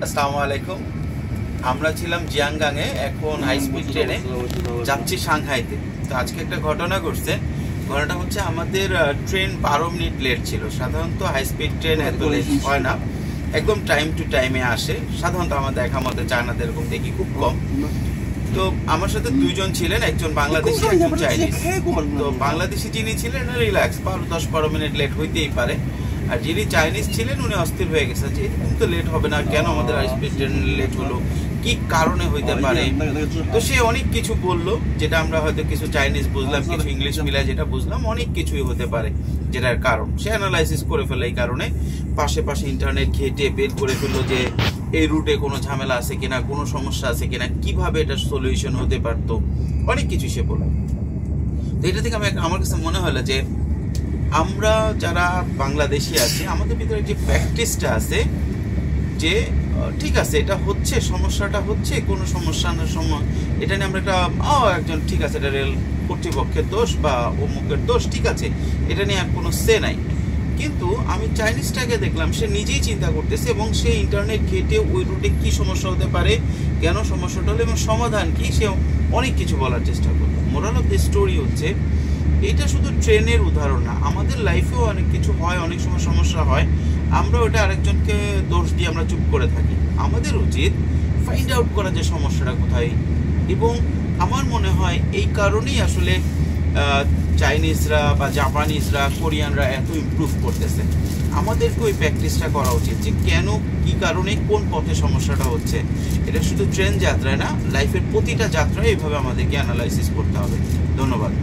আসসালামু আলাইকুম। আমরা ছিলাম জিয়াংগাংয়ে, এখন হাই স্পিড ট্রেনে যাচ্ছি সাংহাইতে। তো আজকে একটা ঘটনা ঘটছে। ঘটনাটা হচ্ছে আমাদের ট্রেন 12 মিনিট লেট ছিল। সাধারণত হাই স্পিড ট্রেন এত লেট হয় না, একদম টাইম টু টাইমে আসে। সাধারণত আমার দেখা মতে চায়নাতে এরকম দেখি খুব কম। তো আমার সাথে দুইজন ছিলেন, একজন বাংলাদেশি একজন চাইনিজ। তো বাংলাদেশি যিনি ছিলেন রিল্যাক্স, 10-12 মিনিট লেট হইতেই পারে। আর যিনি চাইনিজ ছিলেন উনি অস্থির হয়ে গেছেন যে এরকম তো লেট হবে না, কেন আমাদের হাই স্পিড ট্রেন লেট হলো, কি কারণে হইতে পারে। তো সে অনেক কিছু বললো, যেটা আমরা হয়তো কিছু চাইনিজ বুঝলাম, কিছু ইংলিশ মিলায় যেটা বুঝলাম, অনেক কিছুই হতে পারে যেটার কারণ। সে অ্যানালাইসিস করে ফেলে এই কারণে, পাশে ইন্টারনেট ঘেটে বের করে ফেললো যে এই রুটে কোনো ঝামেলা আছে কিনা, কোনো সমস্যা আছে কিনা, কিভাবে এটা সলিউশন হতে পারতো, অনেক কিছু সে বলল। তো এটা থেকে আমার কাছে মনে হলো যে আমরা যারা বাংলাদেশি আছি, আমাদের ভিতরে যে প্র্যাকটিসটা আছে যে ঠিক আছে এটা হচ্ছে, সমস্যাটা হচ্ছে, কোনো সমস্যা না এটা নিয়ে আমরা একটা একজন ঠিক আছে এটা রেল কর্তৃপক্ষের দোষ বা অমুকের দোষ, ঠিক আছে, এটা নিয়ে আর কোনো সে নাই। কিন্তু আমি চাইনিজটাকে দেখলাম সে নিজেই চিন্তা করতেছে এবং সে ইন্টারনেট ঘেটে ওই রুটে কি সমস্যা হতে পারে, কেন সমস্যাটা হলো এবং সমাধান কি, সে অনেক কিছু বলার চেষ্টা করলো। মোরাল অফ দ্য স্টোরি হচ্ছে এটা শুধু ট্রেনের উদাহরণ না, আমাদের লাইফেও অনেক কিছু হয়, অনেক সময় সমস্যা হয়, আমরা ওটা আরেকজনকে দোষ দিয়ে আমরা চুপ করে থাকি। আমাদের উচিত ফাইন্ড আউট করা যে সমস্যাটা কোথায়। এবং আমার মনে হয় এই কারণেই আসলে চাইনিজরা বা জাপানিজরা, কোরিয়ানরা এত ইমপ্রুভ করতেছে। আমাদেরকে ওই প্র্যাকটিসটা করা উচিত যে কেন, কি কারণে, কোন পথে সমস্যাটা হচ্ছে। এটা শুধু ট্রেন যাত্রায় না, লাইফের প্রতিটা যাত্রায় এইভাবে আমাদেরকে অ্যানালাইসিস করতে হবে। ধন্যবাদ।